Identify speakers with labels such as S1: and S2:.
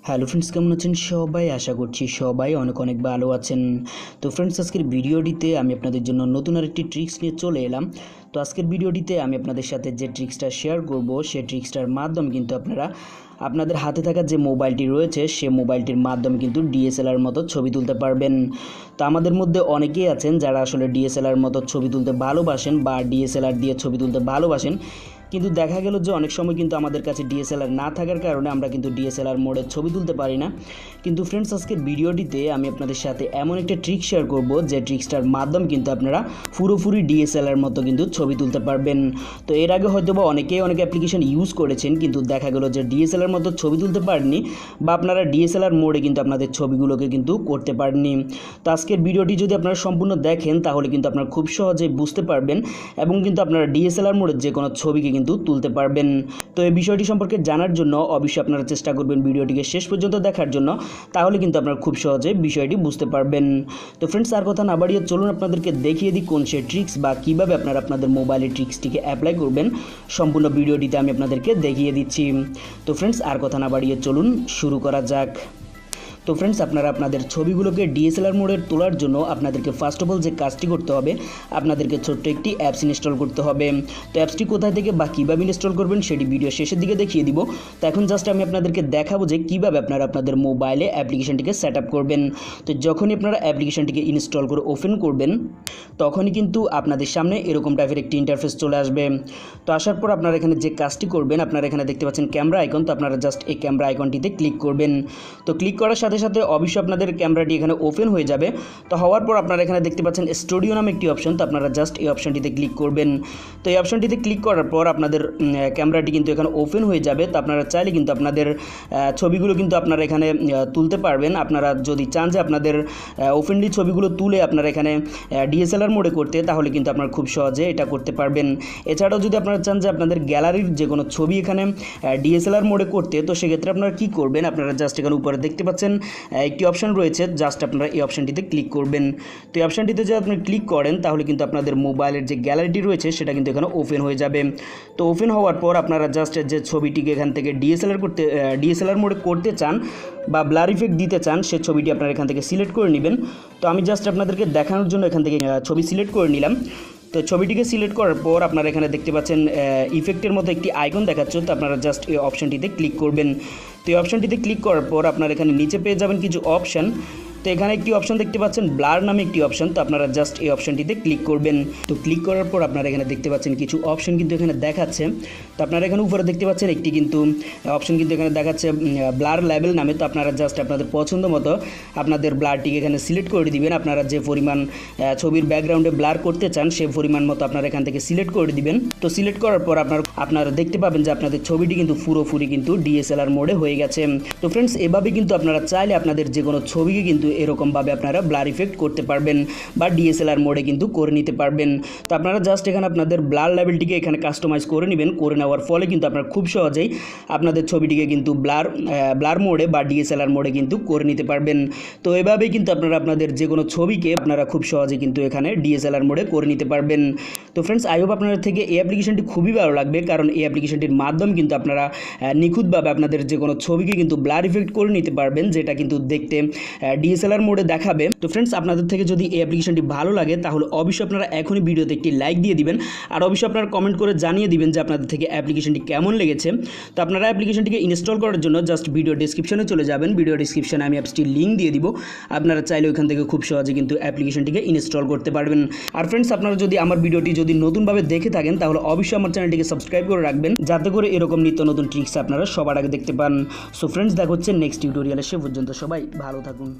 S1: Hello friends, কেমন আছেন সবাই? আশা করছি সবাই অনেক অনেক ভালো আছেন। তো ফ্রেন্ডস, আজকের ভিডিওটিতে আমি আপনাদের জন্য নতুন আরেকটি ট্রিক্স নিয়ে চলে এলাম। তো আজকের ভিডিওটিতে আমি আপনাদের সাথে যে ট্রিক্সটা শেয়ার করব, সেই ট্রিক্সটার মাধ্যমে কিন্তু আপনারা আপনাদের হাতে থাকা যে মোবাইলটি রয়েছে সে মোবাইলটির মাধ্যমে কিন্তু ডিএসএলআর মতো ছবি তুলতে পারবেন। তো আমাদের মধ্যে অনেকেই আছেন যারা আসলে ডিএসএলআর মতো ছবি তুলতে ভালোবাসেন বা ডিএসএলআর দিয়ে ছবি তুলতে ভালোবাসেন, কিন্তু দেখা গেল যে অনেক সময় কিন্তু আমাদের কাছে ডিএসএলআর না থাকার কারণে আমরা কিন্তু ডিএসএলআর মোডে ছবি তুলতে পারি না। কিন্তু ফ্রেন্ডস, আজকের ভিডিওটিতে আমি আপনাদের সাথে এমন একটা ট্রিক শেয়ার করব যে ট্রিক্সটার মাধ্যমে কিন্তু আপনারা পুরোপুরি ডিএসএলআর মতো কিন্তু ছবি তুলতে পারবেন। তো এর আগে হয়তো বা অনেকেই অনেক অ্যাপ্লিকেশন ইউজ করেছেন, কিন্তু দেখা গেল যে ডিএসএলআর মতো ছবি তুলতে পারেননি বা আপনারা ডিএসএলআর মোডে কিন্তু আপনাদের ছবিগুলোকে কিন্তু করতে পারেননি। তো আজকের ভিডিওটি যদি আপনারা সম্পূর্ণ দেখেন তাহলে কিন্তু আপনারা খুব সহজেই বুঝতে পারবেন এবং কিন্তু আপনারা ডিএসএলআর মোডের যে কোনো ছবিকে কিন্তু তুলতে পারবেন। তো এই বিষয়টি সম্পর্কে জানার জন্য অবশ্যই আপনারা চেষ্টা করবেন ভিডিওটিকে শেষ পর্যন্ত দেখার জন্য, তাহলে কিন্তু আপনারা খুব সহজে বিষয়টি বুঝতে পারবেন। তো ফ্রেন্ডস, আর কথা না বাড়িয়ে চলুন আপনাদেরকে দেখিয়ে দিই কোন সে ট্রিক্স বা কীভাবে আপনারা আপনাদের মোবাইলের ট্রিক্সটিকে অ্যাপ্লাই করবেন। সম্পূর্ণ ভিডিওটিতে আমি আপনাদেরকে দেখিয়ে দিচ্ছি। তো ফ্রেন্ডস, আর কথা না বাড়িয়ে চলুন শুরু করা যাক। তো ফ্রেন্ডস, আপনারা আপনাদের ছবিগুলোকে ডিএসএলআর মোডে তোলার জন্য আপনাদেরকে ফার্স্ট অফ অল যে কাজটি করতে হবে, আপনাদেরকে ছোট্ট একটি অ্যাপস ইনস্টল করতে হবে। তো অ্যাপসটি কোথায় থেকে বা কীভাবে ইনস্টল করবেন সেটি ভিডিও শেষের দিকে দেখিয়ে দিব। তো এখন জাস্ট আমি আপনাদেরকে দেখাবো যে কীভাবে আপনারা আপনাদের মোবাইলে অ্যাপ্লিকেশনটিকে সেট আপ করবেন। তো যখনই আপনারা অ্যাপ্লিকেশনটিকে ইনস্টল করে ওপেন করবেন তখনই কিন্তু আপনাদের সামনে এরকম টাইপের একটি ইন্টারফেস চলে আসবে। তো আসার পর আপনারা এখানে যে কাজটি করবেন, আপনারা এখানে দেখতে পাচ্ছেন ক্যামেরা আইকন। তো আপনারা জাস্ট এই ক্যামেরা আইকনটিতে ক্লিক করবেন। তো ক্লিক করার সাথে সাথে অবশ্যই আপনাদের ক্যামেরাটি এখানে ওপেন হয়ে যাবে। তো হওয়ার পর আপনারা এখানে দেখতে পাচ্ছেন স্টুডিও নামে একটি অপশন। তো আপনারা জাস্ট এই অপশনটিতে ক্লিক করবেন। তো এই অপশনটিতে ক্লিক করার পর আপনাদের ক্যামেরাটি কিন্তু এখানে ওপেন হয়ে যাবে। তো আপনারা চাইলে কিন্তু আপনাদের ছবিগুলো কিন্তু আপনারা এখানে তুলতে পারবেন। আপনারা যদি চান যে আপনাদের ওপেনলি ছবিগুলো তুলে আপনারা এখানে ডিএসএলআর মোডে করতে, তাহলে কিন্তু আপনারা খুব সহজে এটা করতে পারবেন। এছাড়াও যদি আপনারা চান যে আপনাদের গ্যালারির যে কোনো ছবি এখানে ডিএসএলআর মোডে করতে, তো সেক্ষেত্রে আপনারা কী করবেন, আপনারা জাস্ট এখানে উপরে দেখতে পাচ্ছেন একটি অপশন রয়েছে, জাস্ট আপনারা এই অপশনটিতে ক্লিক করবেন। তো এই অপশনটিতে যদি আপনি ক্লিক করেন তাহলে কিন্তু আপনাদের মোবাইলের যে গ্যালারিটি রয়েছে সেটা কিন্তু এখানে ওপেন হয়ে যাবে। তো ওপেন হওয়ার পর আপনারা জাস্ট যে ছবিটিকে এখান থেকে ডিএসএলআর মোডে করতে চান বা ব্লার ইফেক্ট দিতে চান, সে ছবিটি আপনারা এখান থেকে সিলেক্ট করে নেবেন। তো আমি জাস্ট আপনাদেরকে দেখানোর জন্য এখান থেকে ছবি সিলেক্ট করে নিলাম। তো ছবিটিকে সিলেক্ট করার পর আপনারা এখানে দেখতে পাচ্ছেন ইফেক্টের মতো একটি আইকন দেখাচ্ছে। তো আপনারা জাস্ট এই অপশনটিতে ক্লিক করবেন। তো এই অপশনটিতে ক্লিক করার পর আপনারা এখানে নিচে পেয়ে যাবেন কিছু অপশন। তো এখানে একটি অপশন দেখতে পাচ্ছেন ব্লার নামে একটি অপশন। তো আপনারা জাস্ট এই অপশনটিতে ক্লিক করবেন। তো ক্লিক করার পর আপনারা এখানে দেখতে পাচ্ছেন কিছু অপশন কিন্তু এখানে দেখাচ্ছে। তো আপনারা এখানে উপরে দেখতে পাচ্ছেন একটি কিন্তু অপশন কিন্তু এখানে দেখাচ্ছে ব্লার লেভেল নামে। তো আপনারা জাস্ট আপনাদের পছন্দ মতো আপনাদের ব্লারটিকে এখানে সিলেক্ট করে দিবেন। আপনারা যে পরিমাণ ছবির ব্যাকগ্রাউন্ডে ব্লার করতে চান সেই পরিমাণ মতো আপনারা এখান থেকে সিলেক্ট করে দিবেন। তো সিলেক্ট করার পর আপনারা দেখতে পাবেন যে আপনাদের ছবিটি কিন্তু পুরোপুরি কিন্তু ডিএসএলআর মোডে হয়ে গেছে। তো ফ্রেন্ডস, এভাবে কিন্তু আপনারা চাইলে আপনাদের যে কোনো ছবিকে কিন্তু এরকমভাবে আপনারা ব্লার ইফেক্ট করতে পারবেন বা ডিএসএলআর মোডে কিন্তু করে নিতে পারবেন। তো আপনারা জাস্ট এখানে আপনাদের ব্লার লেভেলটিকে এখানে কাস্টমাইজ করে নেবেন। করে নেওয়ার ফলে কিন্তু আপনারা খুব সহজেই আপনাদের ছবিটিকে কিন্তু ব্লার মোডে বা ডিএসএলআর মোডে কিন্তু করে নিতে পারবেন। তো এভাবেই কিন্তু আপনারা আপনাদের যে কোনো ছবিকে আপনারা খুব সহজে কিন্তু এখানে ডিএসএলআর মোডে করে নিতে পারবেন। তো ফ্রেন্ডস, আই হোপ আপনাদের থেকে এই অ্যাপ্লিকেশনটি খুবই ভালো লাগবে, কারণ এই অ্যাপ্লিকেশনটির মাধ্যমে কিন্তু আপনারা নিখুঁতভাবে আপনাদের যে কোনো ছবিকে কিন্তু ব্লার ইফেক্ট করে নিতে পারবেন, যেটা কিন্তু দেখতে ডিএসএলআর মোডে দেখাবে। তো ফ্রেন্ডস, আপনাদের থেকে যদি এই অ্যাপ্লিকেশনটি ভালো লাগে তাহলে অবশ্যই আপনারা এখনই ভিডিওতে একটি লাইক দিয়ে দিবেন। আর অবশ্যই আপনারা কমেন্ট করে জানিয়ে দিবেন যে আপনাদের থেকে অ্যাপ্লিকেশনটি কেমন লেগেছে। তো আপনারা অ্যাপ্লিকেশনটিকে ইনস্টল করার জন্য জাস্ট ভিডিও ডিসক্রিপশনে চলে যাবেন। ভিডিও ডিসক্রিপশনে আমি অ্যাপসটির লিঙ্ক দিয়ে দিব। আপনারা চাইলে ওইখান থেকে খুব সহজে কিন্তু অ্যাপ্লিকেশনটিকে ইনস্টল করতে পারবেন। আর ফ্রেন্ডস, আপনারা যদি আমার ভিডিওটি যদি নতুনভাবে দেখে থাকেন তাহলে অবশ্যই আমার চ্যানেলটিকে সাবস্ক্রাইব করে রাখবেন, যাতে করে এরকম নিত্য নতুন ট্রিক্স আপনারা সবার আগে দেখতে পান। সো ফ্রেন্ডস, দেখা হচ্ছে নেক্সট টিউটোরিয়ালে। সে পর্যন্ত সবাই ভালো থাকুন।